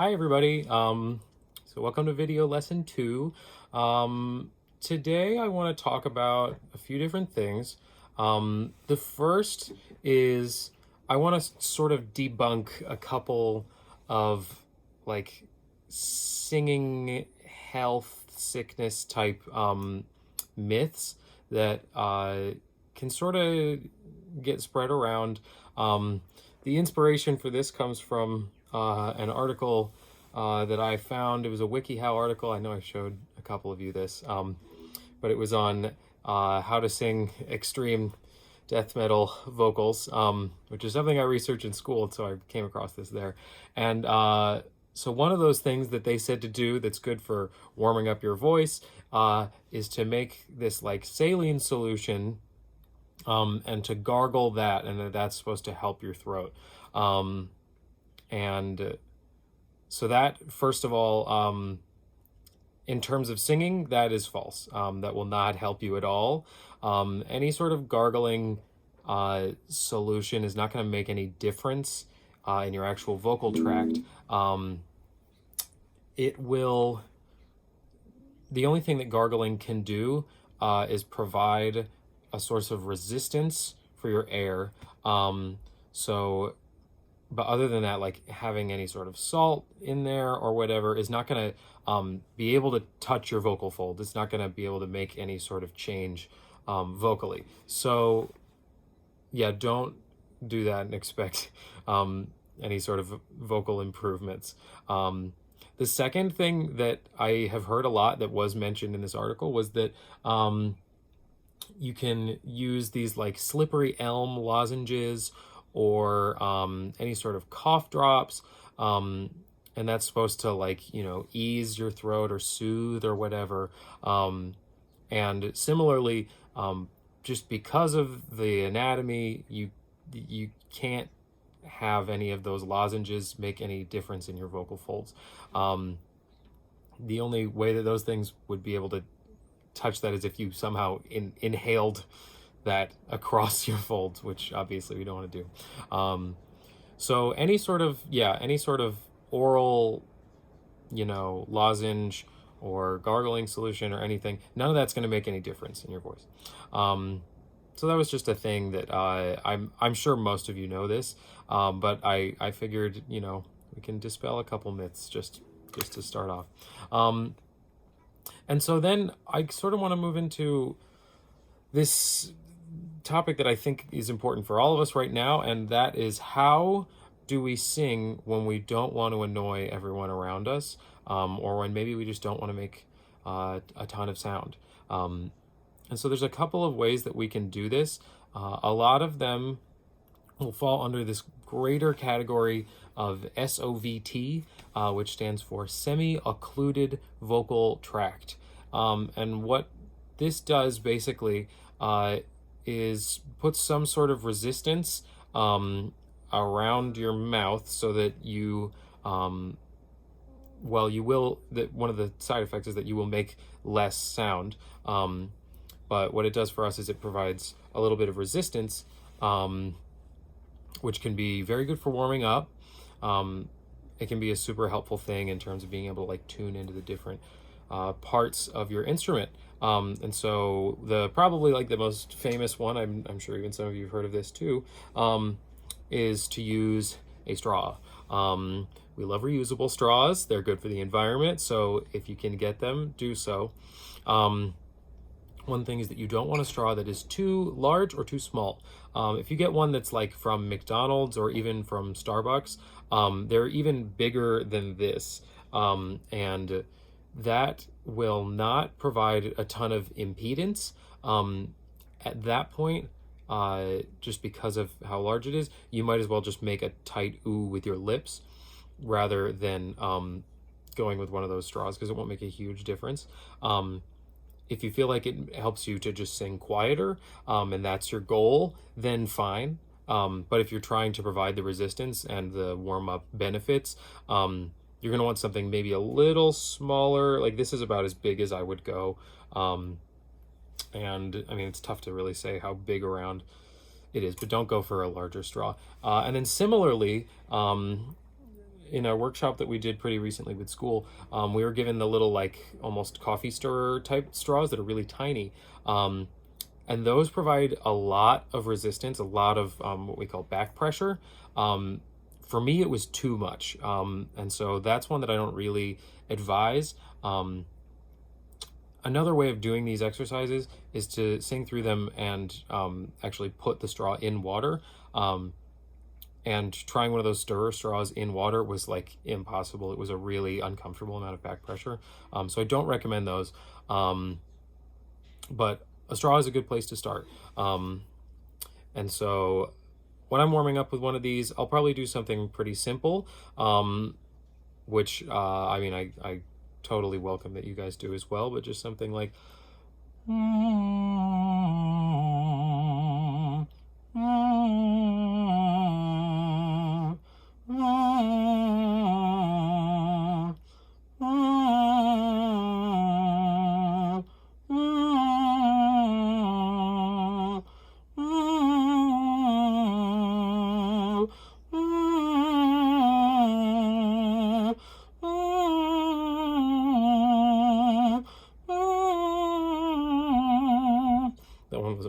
Hi everybody. So welcome to video lesson 2. Today I want to talk about a few different things. The first is I want to sort of debunk a couple of like singing health sickness type myths that can sort of get spread around. The inspiration for this comes from an article that I found. It was a WikiHow article. I know I showed a couple of you this, but it was on how to sing extreme death metal vocals, which is something I researched in school, so I came across this there. And so one of those things that they said to do that's good for warming up your voice is to make this like saline solution and to gargle that, and that's supposed to help your throat. And so that, first of all, in terms of singing, that is false. That will not help you at all. Any sort of gargling solution is not going to make any difference in your actual vocal tract. It will, the only thing that gargling can do is provide a source of resistance for your air. But other than that, like having any sort of salt in there or whatever is not going to be able to touch your vocal fold. It's not going to be able to make any sort of change vocally. So yeah, don't do that and expect any sort of vocal improvements. The second thing that I have heard a lot that was mentioned in this article was that you can use these like slippery elm lozenges or any sort of cough drops, and that's supposed to like, you know, ease your throat or soothe or whatever. And similarly, just because of the anatomy, you can't have any of those lozenges make any difference in your vocal folds. The only way that those things would be able to touch that is if you somehow inhaled that across your folds, which obviously we don't want to do. So any sort of oral, you know, lozenge or gargling solution or anything, none of that's going to make any difference in your voice. So that was just a thing that I'm sure most of you know this, but I figured, you know, we can dispel a couple myths just to start off. And so then I sort of want to move into this topic that I think is important for all of us right now, and that is, how do we sing when we don't want to annoy everyone around us, or when maybe we just don't want to make a ton of sound. And so there's a couple of ways that we can do this. A lot of them will fall under this greater category of SOVT, which stands for semi-occluded vocal tract. And what this does basically is put some sort of resistance around your mouth so that you, one of the side effects is that you will make less sound. But what it does for us is it provides a little bit of resistance, which can be very good for warming up. It can be a super helpful thing in terms of being able to like tune into the different parts of your instrument. And so probably like the most famous one, I'm sure even some of you have heard of this too, is to use a straw. We love reusable straws. They're good for the environment. So if you can get them, do so. One thing is that you don't want a straw that is too large or too small. If you get one that's like from McDonald's or even from Starbucks, they're even bigger than this. And that will not provide a ton of impedance. At that point, just because of how large it is, you might as well just make a tight ooh with your lips rather than going with one of those straws, because it won't make a huge difference. If you feel like it helps you to just sing quieter, and that's your goal, then fine. But if you're trying to provide the resistance and the warm-up benefits, you're going to want something maybe a little smaller. Like this is about as big as I would go. And I mean, it's tough to really say how big around it is, but don't go for a larger straw. And then similarly, in a workshop that we did pretty recently with school, we were given the little like almost coffee stirrer type straws that are really tiny. And those provide a lot of resistance, a lot of what we call back pressure. For me, it was too much. And so that's one that I don't really advise. Another way of doing these exercises is to sing through them and actually put the straw in water. And trying one of those stirrer straws in water was like impossible. It was a really uncomfortable amount of back pressure. So I don't recommend those. But a straw is a good place to start. And so when I'm warming up with one of these, I'll probably do something pretty simple, which I mean, I totally welcome that you guys do as well, but just something like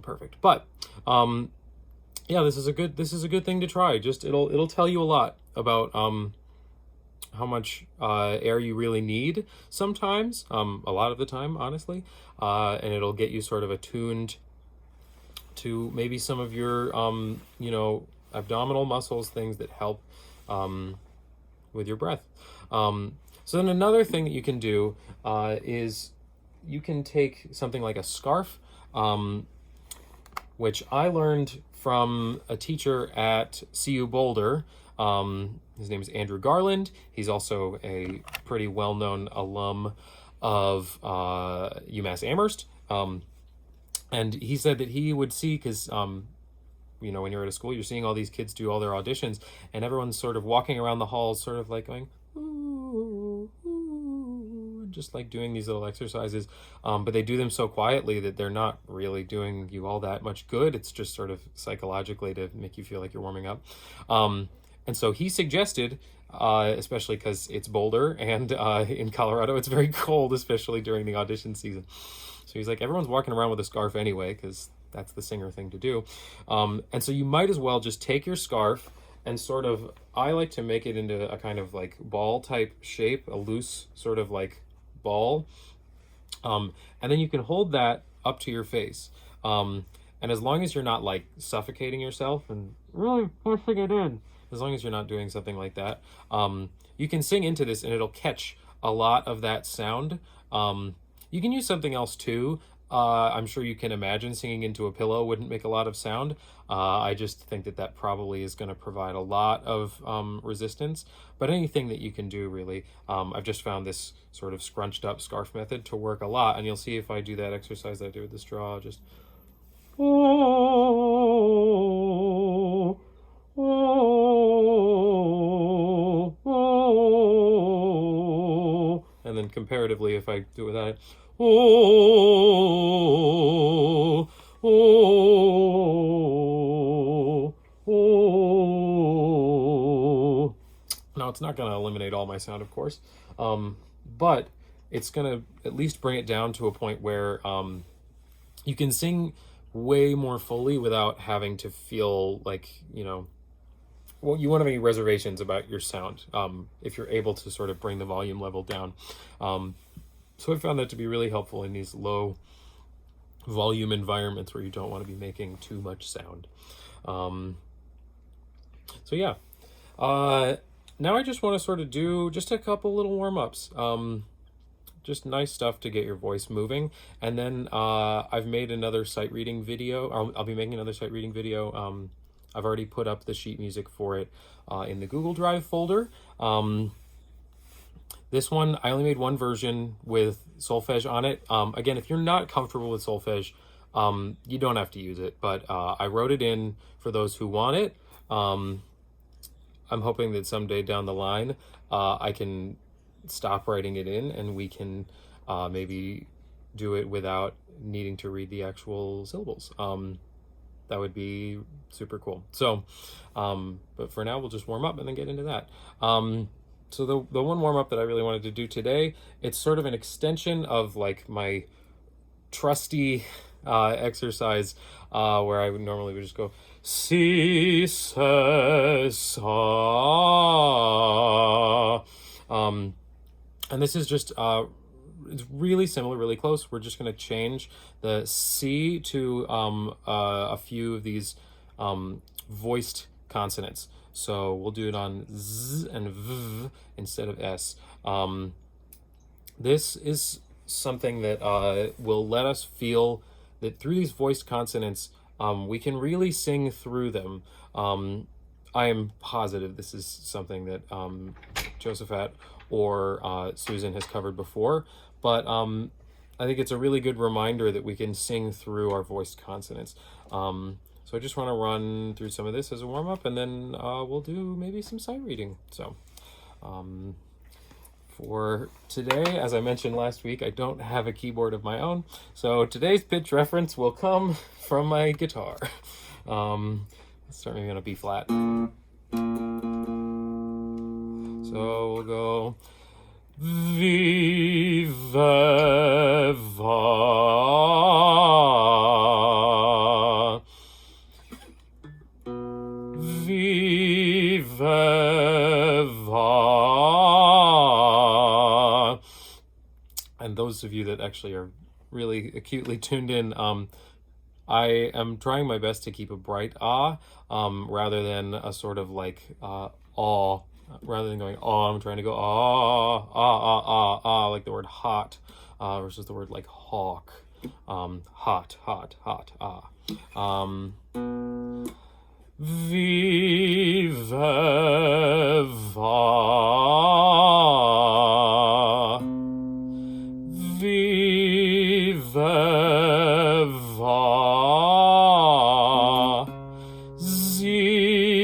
perfect, but yeah, this is a good thing to try. Just it'll tell you a lot about how much air you really need sometimes, a lot of the time, honestly, and it'll get you sort of attuned to maybe some of your abdominal muscles, things that help with your breath. So then another thing that you can do is you can take something like a scarf, which I learned from a teacher at CU Boulder. His name is Andrew Garland. He's also a pretty well-known alum of UMass Amherst. And he said that he would see, because when you're at a school, you're seeing all these kids do all their auditions, and everyone's sort of walking around the halls sort of like going, ooh, ooh, just like doing these little exercises. But they do them so quietly that they're not really doing you all that much good. It's just sort of psychologically to make you feel like you're warming up. And so he suggested, especially because it's Boulder and in Colorado, it's very cold, especially during the audition season. So he's like, everyone's walking around with a scarf anyway, because that's the singer thing to do. And so you might as well just take your scarf and sort of, I like to make it into a kind of like ball type shape, a loose sort of like ball. And then you can hold that up to your face. And as long as you're not like suffocating yourself and really pushing it in, as long as you're not doing something like that, you can sing into this and it'll catch a lot of that sound. You can use something else too. I'm sure you can imagine singing into a pillow wouldn't make a lot of sound. I just think that probably is going to provide a lot of resistance. But anything that you can do, really. I've just found this sort of scrunched up scarf method to work a lot. And you'll see if I do that exercise that I do with the straw, just... And then comparatively, if I do it without it, now it's not going to eliminate all my sound, of course, but it's going to at least bring it down to a point where you can sing way more fully without having to feel like, well, you won't have any reservations about your sound if you're able to sort of bring the volume level down. So I found that to be really helpful in these low volume environments where you don't want to be making too much sound. So yeah. Now I just want to sort of do just a couple little warm-ups. Just nice stuff to get your voice moving. And then I've made another sight reading video, or I'll be making another sight reading video. I've already put up the sheet music for it in the Google Drive folder. This one, I only made one version with solfege on it. Again, if you're not comfortable with solfege, you don't have to use it, but I wrote it in for those who want it. I'm hoping that someday down the line, I can stop writing it in and we can maybe do it without needing to read the actual syllables. That would be super cool. So, but for now, we'll just warm up and then get into that. So the one warm up that I really wanted to do today, it's sort of an extension of like my trusty exercise where I would normally just go si sa sa. And this is just it's really similar, really close. We're just going to change the C to a few of these voiced consonants. So we'll do it on Z and V instead of S. This is something that will let us feel that through these voiced consonants, we can really sing through them. I am positive this is something that Josephat or Susan has covered before, but I think it's a really good reminder that we can sing through our voiced consonants. So I just want to run through some of this as a warm-up, and then we'll do maybe some sight reading. So for today, as I mentioned last week, I don't have a keyboard of my own, so today's pitch reference will come from my guitar. Let's start maybe on a B flat. So we'll go Vive va, Vive va. And those of you that actually are really acutely tuned in, I am trying my best to keep a bright ah, rather than a sort of like aw. Rather than going ah, I'm trying to go ah, like the word hot, versus the word like hawk. Hot, hot, hot, ah. Vive va, vive va, zizaz.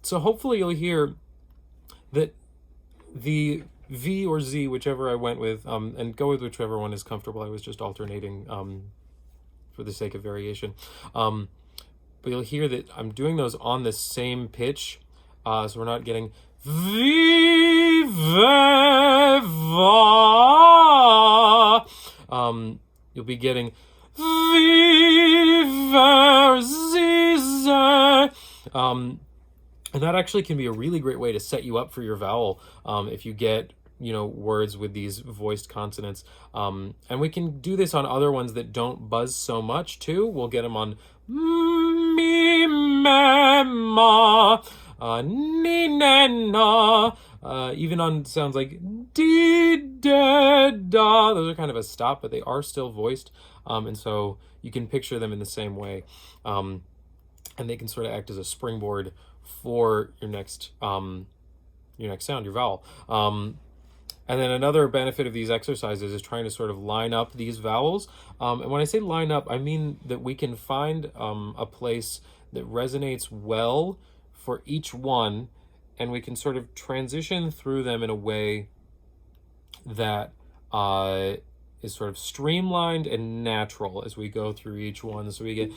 So hopefully you'll hear that the V or Z, whichever I went with, and go with whichever one is comfortable. I was just alternating for the sake of variation. But you'll hear that I'm doing those on the same pitch, so we're not getting Vive va. You'll be getting Vive Zize. And that actually can be a really great way to set you up for your vowel if you get, words with these voiced consonants. And we can do this on other ones that don't buzz so much too. We'll get them on mi, me, ma, ni, ne, na, even on sounds like di, de, da. Those are kind of a stop, but they are still voiced. And so you can picture them in the same way. And they can sort of act as a springboard for your next sound, your vowel. And then another benefit of these exercises is trying to sort of line up these vowels. And when I say line up, I mean that we can find a place that resonates well for each one, and we can sort of transition through them in a way that is sort of streamlined and natural as we go through each one. So we get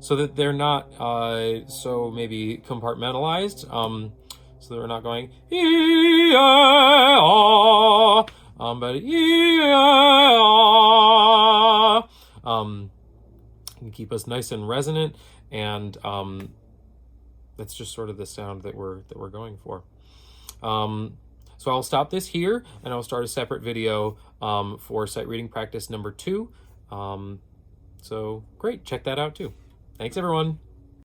so that they're not so maybe compartmentalized, so that we're not going but can keep us nice and resonant, and that's just sort of the sound that we're going for. So I'll stop this here, and I'll start a separate video for sight reading practice number 2. So great, check that out too. Thanks everyone.